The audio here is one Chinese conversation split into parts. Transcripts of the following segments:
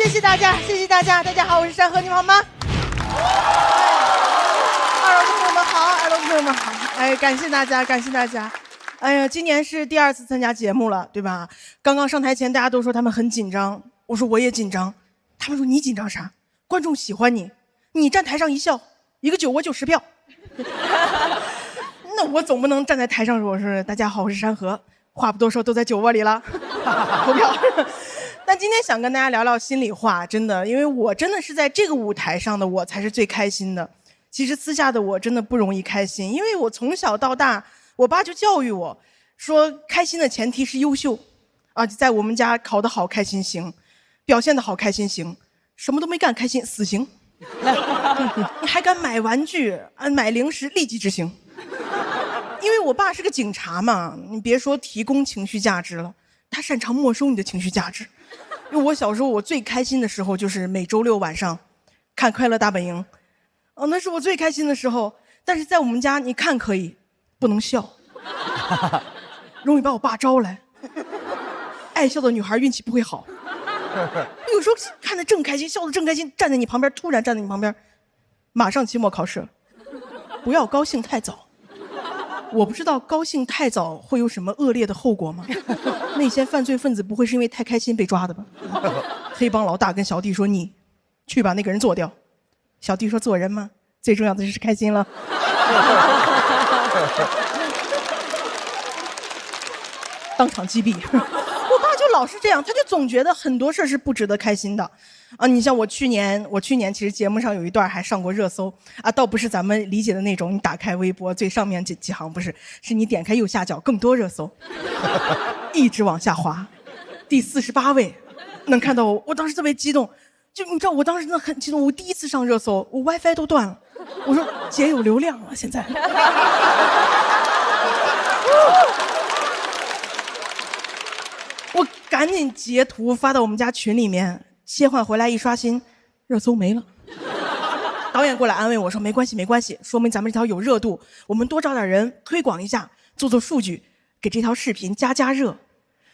谢大家，谢谢大家。大家好，我是山河，你们好吗？二楼的朋友们好，二楼的朋友们好。哎，感谢大家，感谢大家。哎呀，今年是第2次参加节目了，对吧？刚刚上台前，大家都说他们很紧张，我说我也紧张。他们说你紧张啥？观众喜欢你，你站台上一笑，一个酒窝就10票。那我总不能站在台上说我是大家好，我是山河，话不多说，都在酒窝里了，投票。但今天想跟大家聊聊心里话，真的，因为我真的是在这个舞台上的我才是最开心的。其实私下的我真的不容易开心，因为我从小到大，我爸就教育我说，开心的前提是优秀啊，在我们家考得好开心行，表现得好开心行，什么都没干开心死刑。你还敢买玩具买零食立即执行。因为我爸是个警察嘛，你别说提供情绪价值了，他擅长没收你的情绪价值。因为我小时候我最开心的时候就是每周6晚上看《快乐大本营》，那是我最开心的时候。但是在我们家，你看可以，不能笑，容易把我爸招来。爱笑的女孩运气不会好。有时候看得正开心，笑得正开心，站在你旁边，突然站在你旁边，马上期末考试，不要高兴太早。我不知道高兴太早会有什么恶劣的后果吗？那些犯罪分子不会是因为太开心被抓的吧？黑帮老大跟小弟说：“你去把那个人做掉。”小弟说：“做人吗？最重要的就是开心了。”当场击毙。我爸就老是这样，他就总觉得很多事是不值得开心的啊。你像我去年其实节目上有一段还上过热搜啊，倒不是咱们理解的那种，你打开微博最上面几行不是，是你点开右下角更多热搜，一直往下滑，第48位能看到我当时特别激动，就你知道我当时真的很激动，我第一次上热搜，我 WiFi 都断了，我说姐有流量了现在。我赶紧截图发到我们家群里面，切换回来一刷新，热搜没了。导演过来安慰我说：“没关系，没关系，说明咱们这条有热度，我们多找点人推广一下，做数据，给这条视频加热。”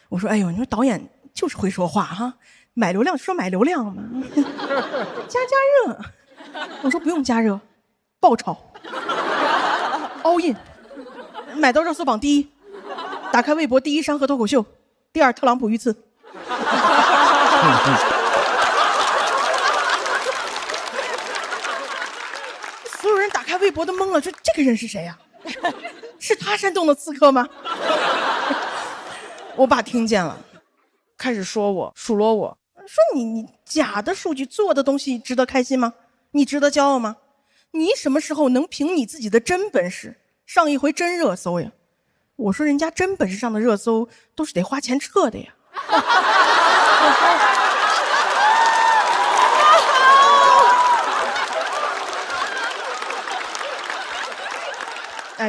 我说：“哎呦，你说导演就是会说话哈，买流量说买流量嘛，加热。”我说：“不用加热，爆炒 ，all in， 买到热搜榜第1，打开微博第1山河脱口秀。”第2特朗普遇刺。所有人打开微博都懵了，说这个人是谁呀？是他煽动的刺客吗？我爸听见了，开始说我数落我，说你假的数据做的东西值得开心吗？你值得骄傲吗？你什么时候能凭你自己的真本事上一回真热搜呀？我说人家真本事上的热搜都是得花钱撤的呀。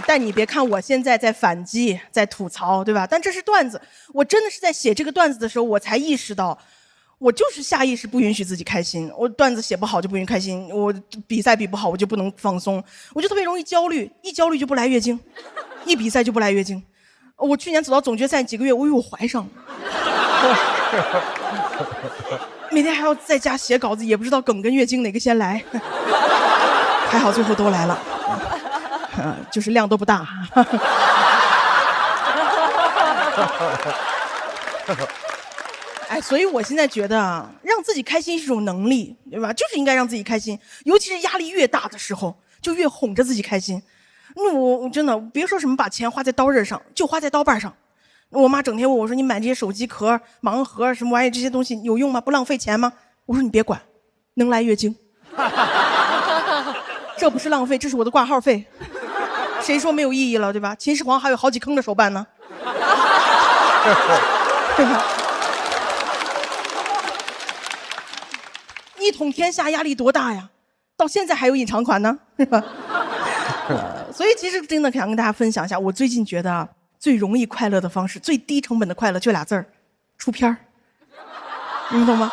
但你别看我现在在反击，在吐槽，对吧？但这是段子，我真的是在写这个段子的时候，我才意识到，我就是下意识不允许自己开心。我段子写不好就不允许开心，我比赛比不好我就不能放松，我就特别容易焦虑，一焦虑就不来月经。一比赛就不来月经，我去年走到总决赛几个月，我以为我怀上了，每天还要在家写稿子，也不知道梗跟月经哪个先来，还好最后都来了，就是量都不大。所以我现在觉得啊，让自己开心是一种能力，对吧？就是应该让自己开心，尤其是压力越大的时候，就越哄着自己开心。我真的别说什么把钱花在刀刃上，就花在刀把上。我妈整天问我说：“你买这些手机壳、盲盒什么玩意这些东西有用吗？不浪费钱吗？”我说：“你别管，能来月经。这不是浪费，这是我的挂号费。谁说没有意义了，对吧？秦始皇还有好几坑的手办呢。”对吧？一统天下压力多大呀？到现在还有隐藏款呢，是吧？所以其实真的想跟大家分享一下，我最近觉得最容易快乐的方式，最低成本的快乐就俩字儿，出片儿。你们懂吗？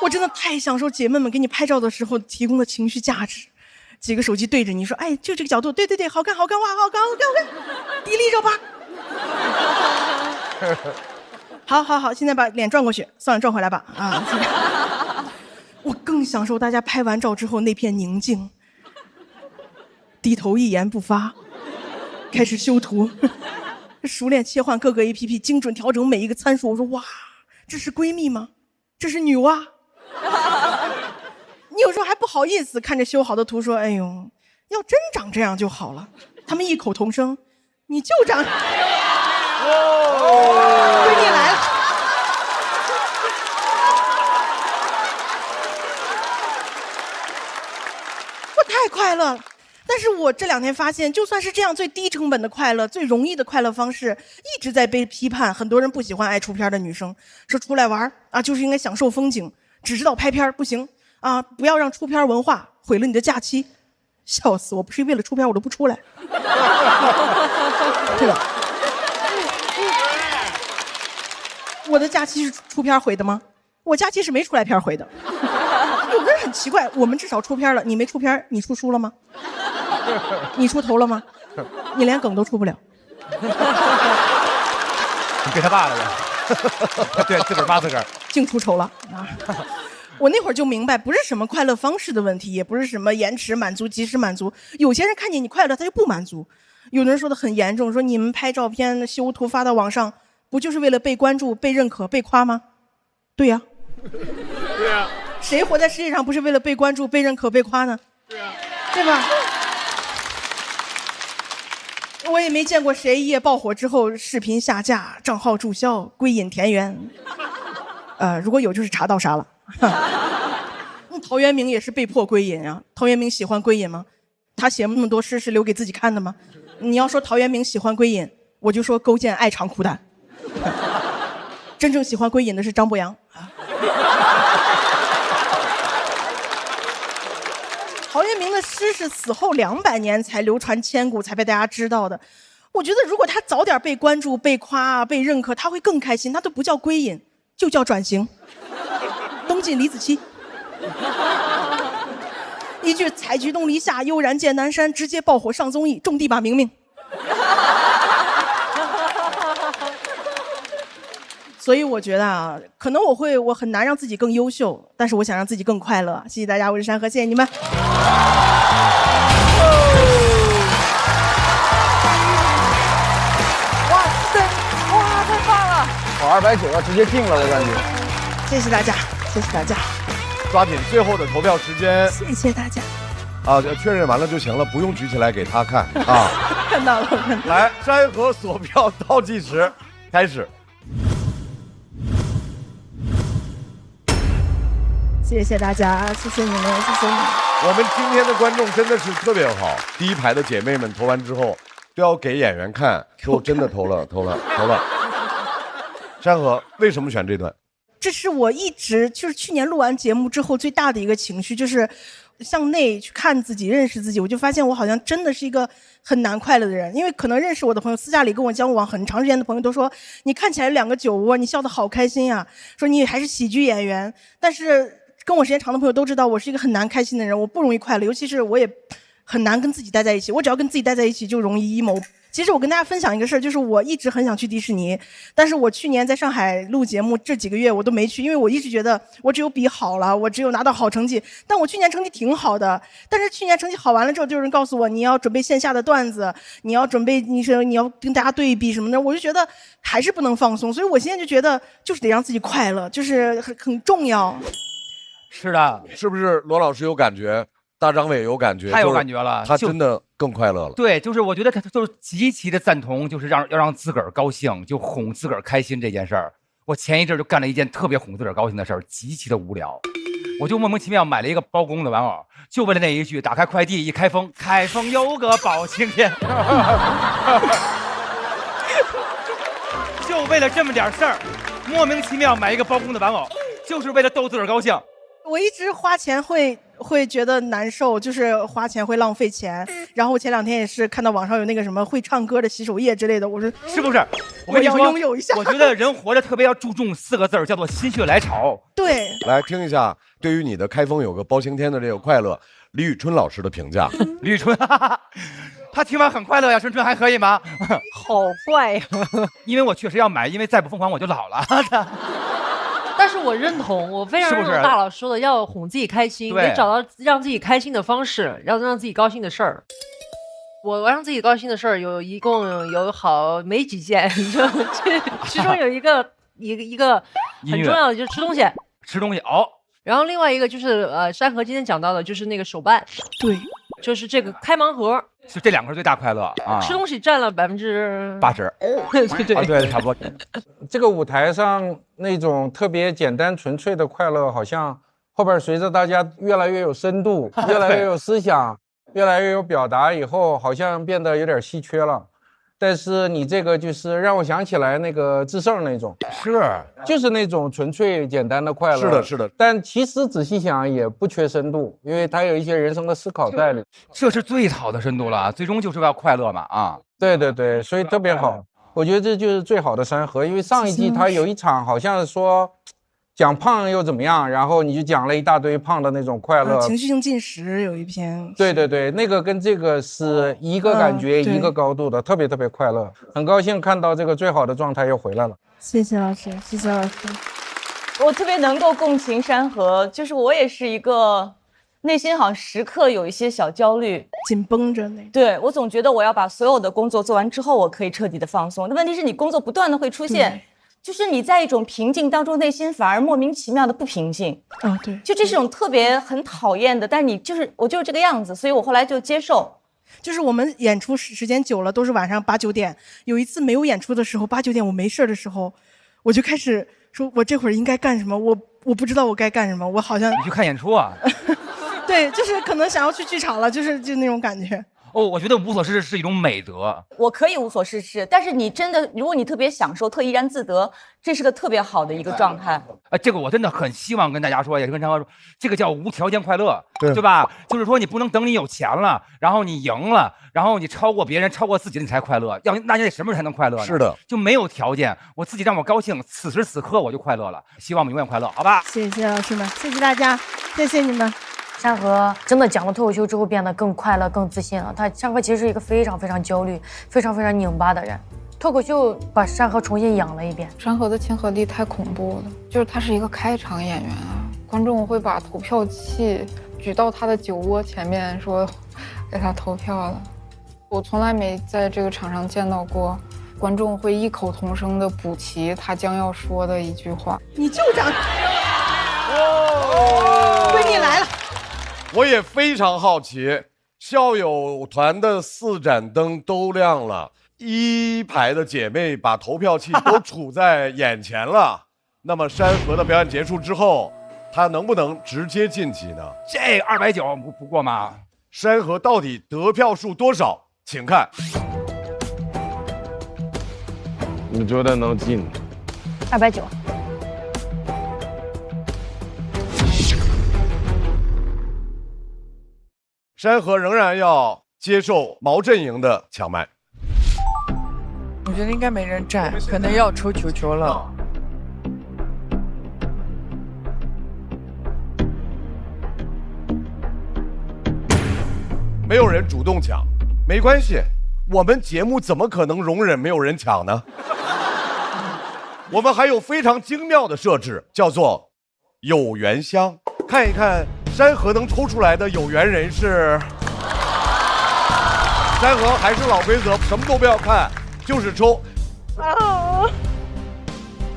我真的太享受姐妹们给你拍照的时候提供的情绪价值。几个手机对着你说：“哎，就这个角度，对对对，好看好看，哇，好看好看好看，迪丽热巴。”好，现在把脸转过去，算了，转回来吧。我更享受大家拍完照之后那片宁静，低头一言不发，开始修图，熟练切换各个 APP， 精准调整每一个参数。我说哇，这是闺蜜吗？这是女娲？你有时候还不好意思看着修好的图说，哎呦，要真长这样就好了。他们异口同声，你就长。闺蜜来了。我太快乐了。但是我这2天发现，就算是这样最低成本的快乐，最容易的快乐方式，一直在被批判。很多人不喜欢爱出片的女生，说出来玩啊就是应该享受风景，只知道拍片不行啊，不要让出片文化毁了你的假期。笑死，我不是为了出片我都不出来。对吧？我的假期是出片毁的吗？我假期是没出来片毁的。有的人很奇怪，我们至少出片了，你没出片，你出书了吗？你出头了吗？你连梗都出不了。你给他爸了吧？对，自个儿骂自个儿，净出丑了啊！我那会儿就明白，不是什么快乐方式的问题，也不是什么延迟满足、及时满足。有些人看见你快乐，他就不满足。有的人说的很严重，说你们拍照片、修图发到网上，不就是为了被关注、被认可、被夸吗？对呀。对呀。谁活在世界上不是为了被关注、被认可、被夸呢？对呀。对吧？我也没见过谁一夜爆火之后视频下架、账号注销、归隐田园。如果有，就是查到啥了。陶渊明也是被迫归隐啊。陶渊明喜欢归隐吗？他写那么多诗是留给自己看的吗？你要说陶渊明喜欢归隐，我就说勾践爱长苦短。真正喜欢归隐的是张博洋啊。陶渊明的诗是死后200年才流传千古，才被大家知道的。我觉得如果他早点被关注、被夸、被认可，他会更开心。他都不叫归隐，就叫转型。东晋李子柒，一句采菊东篱下，悠然见南山，直接爆火上综艺，种地吧明明。所以我觉得啊，可能我很难让自己更优秀，但是我想让自己更快乐。谢谢大家，我是山河，谢谢你们。哇塞，哇，太棒了！跑290要直接定了，我感觉。谢谢大家，谢谢大家，抓紧最后的投票时间。谢谢大家。啊，确认完了就行了，不用举起来给他看啊。看到了，我看到了。来，山河锁票倒计时开始。谢谢大家，谢谢你们，谢谢你们。我们今天的观众真的是特别好，第一排的姐妹们投完之后都要给演员看，说真的投了。山河为什么选这段？这是我一直就是去年录完节目之后最大的一个情绪，就是向内去看自己、认识自己。我就发现我好像真的是一个很难快乐的人，因为可能认识我的朋友，私下里跟我交往很长时间的朋友都说，你看起来2个酒窝，你笑得好开心呀，说你还是喜剧演员。但是跟我时间长的朋友都知道，我是一个很难开心的人，我不容易快乐，尤其是我也很难跟自己待在一起。我只要跟自己待在一起，就容易 emo。其实我跟大家分享一个事儿，就是我一直很想去迪士尼，但是我去年在上海录节目这几个月我都没去，因为我一直觉得我只有比好了，我只有拿到好成绩。但我去年成绩挺好的，但是去年成绩好完了之后，就有人告诉我你要准备线下的段子，你要准备你要跟大家对比什么的，我就觉得还是不能放松。所以我现在就觉得就是得让自己快乐，就是很重要。是的，是不是罗老师有感觉？大张伟有感觉？太有感觉了，他真的更快乐了。对，就是我觉得他就是极其的赞同，就是要让自个儿高兴，就哄自个儿开心这件事儿。我前一阵就干了一件特别哄自个儿高兴的事儿，极其的无聊，我就莫名其妙买了一个包公的玩偶，就为了那一句，打开快递一开封，开封有个包青天，就为了这么点事儿，莫名其妙买一个包公的玩偶，就是为了逗自个儿高兴。我一直花钱会觉得难受，就是花钱会浪费钱。然后我前2天也是看到网上有那个什么会唱歌的洗手液之类的，我说是不是？我跟你说，要拥有一下。我觉得人活着特别要注重4个字，叫做心血来潮。对，来听一下对于你的开封有个包青天的这个快乐，李宇春老师的评价。李宇春，他听完很快乐呀，春春还可以吗？好怪呀！因为我确实要买，因为再不疯狂我就老了。但是我认同，我非常认同是不是大佬说的，要哄自己开心，对得找到让自己开心的方式，要让自己高兴的事儿。我让自己高兴的事儿一共有没几件，其中有一个很重要的就是吃东西，吃东西哦。然后另外一个就是山河今天讲到的就是那个手办，对，就是这个开盲盒，就这两个是最大快乐啊！吃东西占了80%，对啊，对，差不多。这个舞台上那种特别简单纯粹的快乐，好像后边随着大家越来越有深度，越来越有思想，越来越有表达以后，好像变得有点稀缺了。但是你这个就是让我想起来那个智胜那种，就是那种纯粹简单的快乐。是的，是的。但其实仔细想也不缺深度，因为它有一些人生的思考在里。这是最好的深度了，最终就是要快乐嘛啊！对对对，所以特别好，我觉得这就是最好的山河。因为上一季他有一场好像说讲胖又怎么样，然后你就讲了一大堆胖的那种快乐。情绪性进食有一篇。对对对，那个跟这个是一个感觉、一个高度的，特别特别快乐。很高兴看到这个最好的状态又回来了。谢谢老师，谢谢老师。我特别能够共情山河，就是我也是一个内心好像时刻有一些小焦虑，紧绷着那。对，我总觉得我要把所有的工作做完之后，我可以彻底的放松。那问题是你工作不断的会出现。就是你在一种平静当中，内心反而莫名其妙的不平静。对，就这是种特别很讨厌的，但是我就是这个样子，所以我后来就接受。就是我们演出时间久了，都是晚上8、9点。有一次没有演出的时候，8、9点我没事的时候，我就开始说，我这会儿应该干什么？我不知道我该干什么，我好像你去看演出啊？对，就是可能想要去剧场了，就那种感觉。我觉得无所事事是一种美德。我可以无所事事，但是你真的，如果你特别享受、特怡然自得，这是个特别好的一个状态。这个我真的很希望跟大家说，也是跟张哥说，这个叫无条件快乐，对吧？就是说你不能等你有钱了，然后你赢了，然后你超过别人、超过自己，你才快乐。那你得什么时候才能快乐呢？是的，就没有条件，我自己让我高兴，此时此刻我就快乐了。希望我们永远快乐，好吧？谢谢老师们，谢谢大家，谢谢你们。山河真的讲了脱口秀之后变得更快乐、更自信了。山河其实是一个非常非常焦虑、非常非常拧巴的人。脱口秀把山河重新养了一遍。山河的亲和力太恐怖了，就是他是一个开场演员啊，观众会把投票器举到他的酒窝前面，说给他投票了。我从来没在这个场上见到过观众会异口同声的补齐他将要说的一句话。你就长，闺蜜来了。我也非常好奇，校友团的4盏灯都亮了，1排的姐妹把投票器都杵在眼前了。那么山河的表演结束之后，她能不能直接晋级呢？这290不过吗？山河到底得票数多少？请看。你觉得能进？290。山河仍然要接受毛阵营的抢麦。我觉得应该没人站，可能要抽球球了。没有人主动抢，没关系，我们节目怎么可能容忍没有人抢呢？我们还有非常精妙的设置，叫做有缘箱，看一看山河能抽出来的有缘人是。山河还是老规则，什么都不要看，就是抽。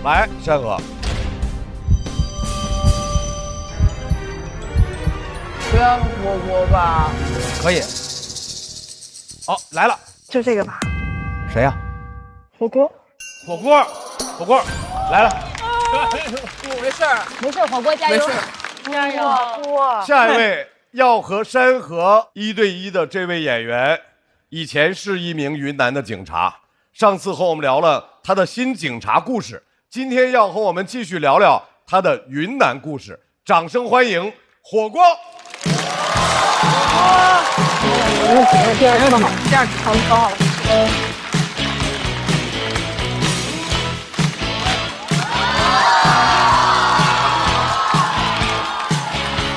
来，山河。不要火锅吧？可以。好，来了，就这个吧。谁呀？火锅。火锅来了。没事儿，没事，火锅加油，加油！下一位要和山河1对1的这位演员，以前是一名云南的警察，上次和我们聊了他的新警察故事，今天要和我们继续聊聊他的云南故事。掌声欢迎火锅！第二说的好，这样超高了。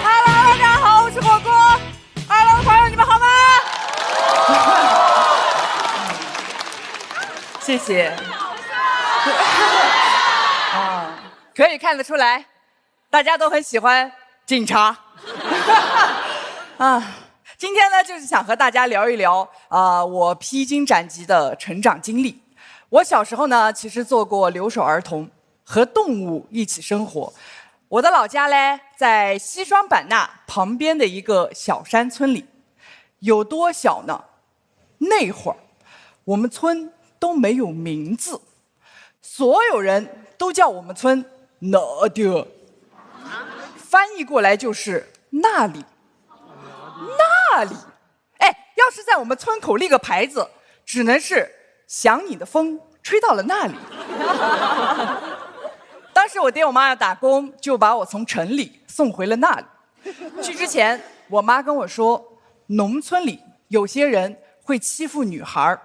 Hello， 大家好，我是火锅。Hello， 朋友，你们好吗？谢谢。可以看得出来，大家都很喜欢警察。啊，今天呢，就是想和大家聊一聊我披荆斩棘的成长经历。我小时候呢，其实做过留守儿童，和动物一起生活。我的老家嘞，在西双版纳旁边的一个小山村里，有多小呢？那会儿，我们村都没有名字，所有人都叫我们村哪的，翻译过来就是那里，那里。哎，要是在我们村口立个牌子，只能是想你的风吹到了那里。当时我爹我妈要打工，就把我从城里送回了那里。去之前，我妈跟我说，农村里有些人会欺负女孩，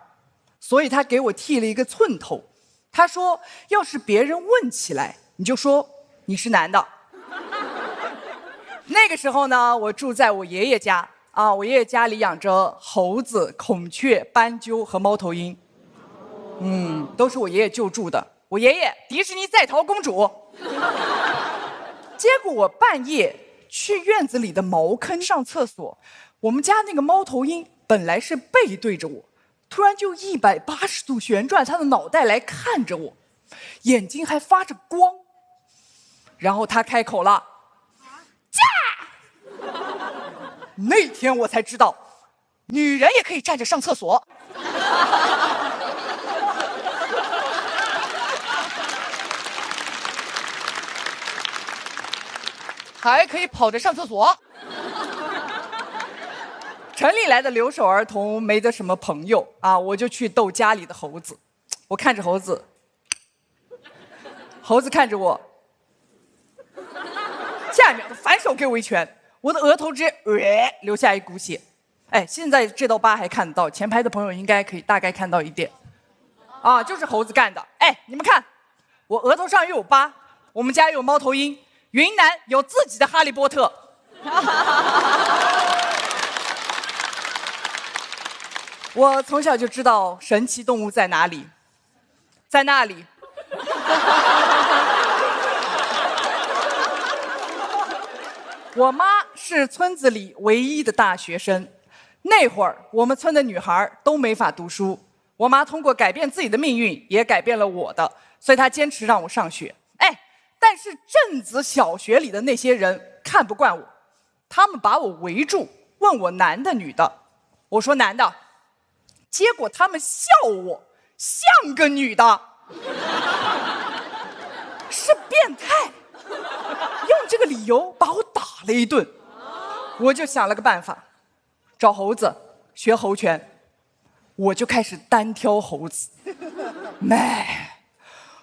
所以她给我剃了一个寸头。她说，要是别人问起来，你就说你是男的。那个时候呢，我住在我爷爷家啊，我爷爷家里养着猴子、孔雀、斑鸠和猫头鹰，都是我爷爷救助的。我爷爷迪士尼在逃公主。结果我半夜去院子里的茅坑上厕所，我们家那个猫头鹰本来是背对着我，突然就180度旋转它的脑袋来看着我，眼睛还发着光。然后他开口了，驾！那天我才知道，女人也可以站着上厕所。还可以跑着上厕所。城里来的留守儿童没得什么朋友啊，我就去逗家里的猴子。我看着猴子，猴子看着我，下一秒就反手给我一拳，我的额头直接流下一股血。哎，现在这道疤还看得到，前排的朋友应该可以大概看到一点。啊，就是猴子干的。哎，你们看，我额头上又有疤，我们家又有猫头鹰。云南有自己的哈利波特。我从小就知道神奇动物在哪里，在那里。我妈是村子里唯一的大学生，那会儿我们村的女孩都没法读书，我妈通过改变自己的命运，也改变了我的，所以她坚持让我上学。但是镇子小学里的那些人看不惯我，他们把我围住，问我男的女的，我说男的，结果他们笑我像个女的，是变态，用这个理由把我打了一顿。我就想了个办法，找猴子学猴拳，我就开始单挑猴子。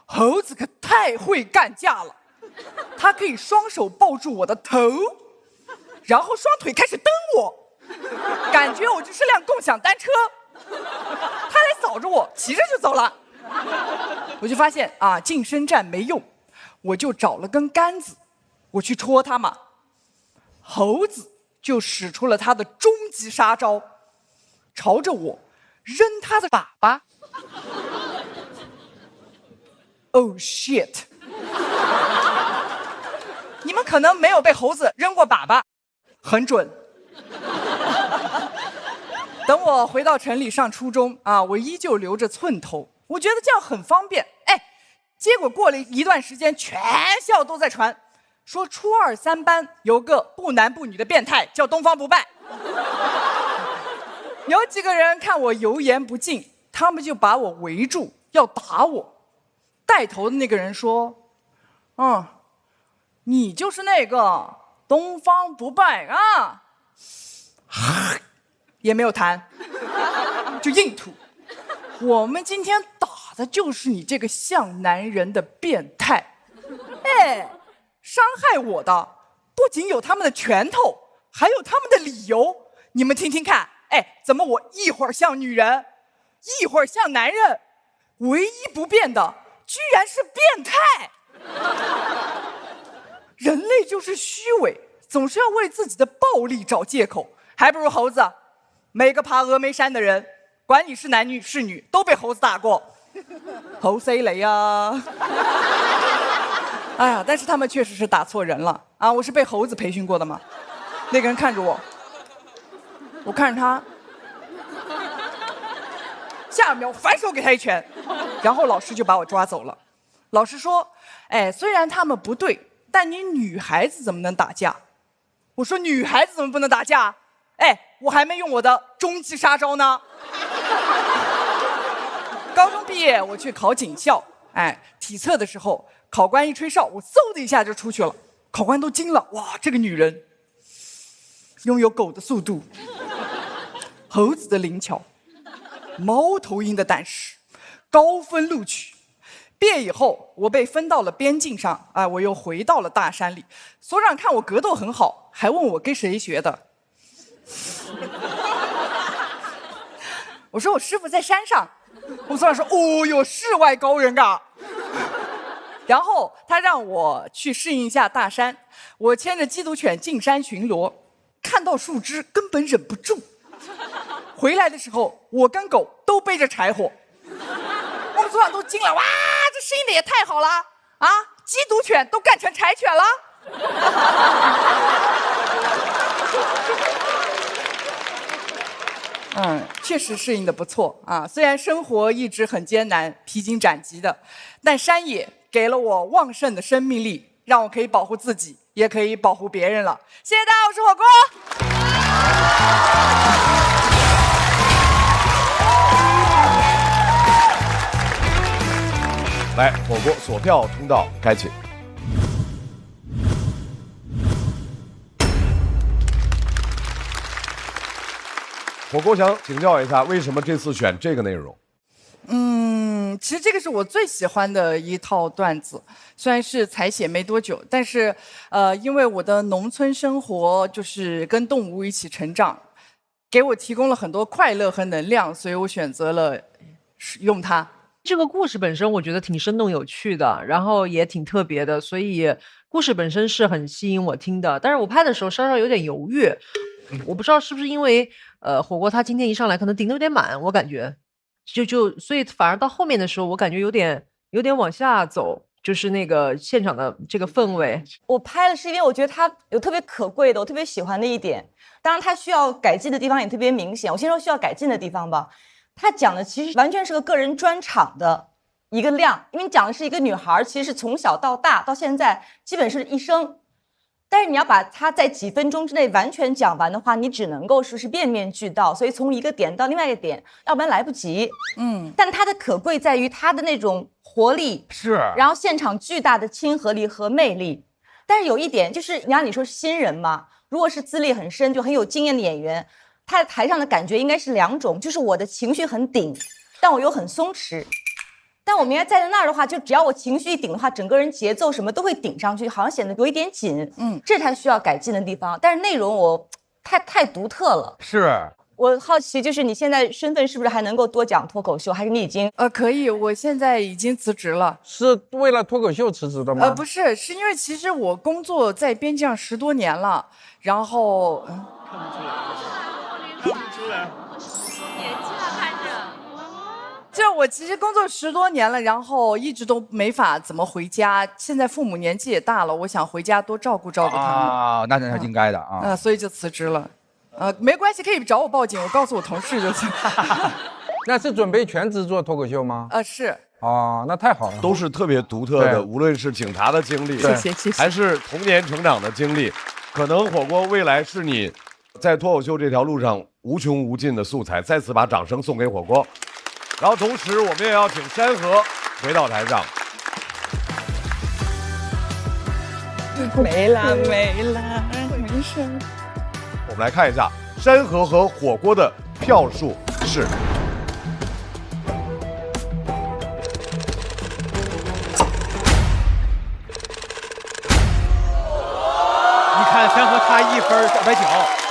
猴子可太会干架了，他可以双手抱住我的头，然后双腿开始蹬我，感觉我就是辆共享单车。他来扫着我，骑着就走了。我就发现啊，近身战没用，我就找了根杆子，我去戳他嘛。猴子就使出了他的终极杀招，朝着我扔他的粑粑。Oh shit！ 你们可能没有被猴子扔过粑粑，很准。等我回到城里上初中啊，我依旧留着寸头，我觉得这样很方便。哎，结果过了一段时间，全校都在传，说初2、3班有个不男不女的变态叫东方不败。有几个人看我油盐不进，他们就把我围住要打我。带头的那个人说，你就是那个东方不败啊。也没有谈，就硬吐。我们今天打的就是你这个像男人的变态。哎，伤害我的不仅有他们的拳头，还有他们的理由。你们听听看，哎，怎么我一会儿像女人，一会儿像男人，唯一不变的居然是变态。人类就是虚伪，总是要为自己的暴力找借口，还不如猴子。每个爬峨眉山的人，管你是男女是女，都被猴子打过。猴塞雷啊！哎呀，但是他们确实是打错人了啊！我是被猴子培训过的嘛。那个人看着我，我看着他，下一秒反手给他一拳，然后老师就把我抓走了。老师说：“哎，虽然他们不对，但你女孩子怎么能打架？”我说：“女孩子怎么不能打架？哎，我还没用我的终极杀招呢。”高中毕业，我去考警校，哎，体测的时候，考官一吹哨，我嗖的一下就出去了，考官都惊了，哇，这个女人拥有狗的速度，猴子的灵巧，猫头鹰的胆识，高分录取。毕业以后，我被分到了边境上，哎，我又回到了大山里。所长看我格斗很好，还问我跟谁学的。我说我师傅在山上。我们所长说：“哦哟，世外高人啊！”然后他让我去适应一下大山，我牵着缉毒犬进山巡逻，看到树枝根本忍不住。回来的时候，我跟狗都背着柴火，我们所长都惊了，哇，这适应的也太好了啊！缉毒犬都干成柴犬了。确实适应的不错啊。虽然生活一直很艰难、披荆斩棘的，但山野给了我旺盛的生命力，让我可以保护自己，也可以保护别人了。谢谢大家，我是火锅。来，火锅锁票通道开启。火锅想请教一下，为什么这次选这个内容？其实这个是我最喜欢的一套段子，虽然是才写没多久，但是因为我的农村生活就是跟动物一起成长，给我提供了很多快乐和能量，所以我选择了用它。这个故事本身我觉得挺生动有趣的，然后也挺特别的，所以故事本身是很吸引我听的。但是我拍的时候稍稍有点犹豫，我不知道是不是因为火锅他今天一上来可能顶得有点满，我感觉所以反而到后面的时候我感觉有点往下走，就是那个现场的这个氛围。我拍了是因为我觉得它有特别可贵的，我特别喜欢的一点，当然它需要改进的地方也特别明显。我先说需要改进的地方吧。他讲的其实完全是个个人专场的一个量，因为你讲的是一个女孩，其实是从小到大到现在基本是一生，但是你要把它在几分钟之内完全讲完的话，你只能够说是面面俱到，所以从一个点到另外一个点，要不然来不及。但它的可贵在于它的那种活力，是，然后现场巨大的亲和力和魅力。但是有一点就是，你说是新人嘛，如果是资历很深就很有经验的演员，他在台上的感觉应该是两种，就是我的情绪很顶，但我又很松弛。但我明明站在那儿的话，就只要我情绪一顶的话，整个人节奏什么都会顶上去，好像显得有一点紧。这才需要改进的地方。但是内容我太独特了。是。我好奇，就是你现在身份是不是还能够多讲脱口秀，还是你已经可以？我现在已经辞职了。是为了脱口秀辞职的吗？不是，是因为其实我工作在边境上10多年了，然后看不出来。就我其实工作10多年了，然后一直都没法怎么回家。现在父母年纪也大了，我想回家多照顾照顾他们。啊，那是应该的啊。所以就辞职了。没关系，可以找我报警，我告诉我同事就行。那是准备全职做脱口秀吗？是。哦，那太好了，都是特别独特的，无论是警察的经历，谢谢，还是童年成长的经历，可能火锅未来是你在脱口秀这条路上无穷无尽的素材。再次把掌声送给火锅。然后同时，我们也要请山河回到台上。没了，没事。我们来看一下山河和火锅的票数是。你看山河差1分290。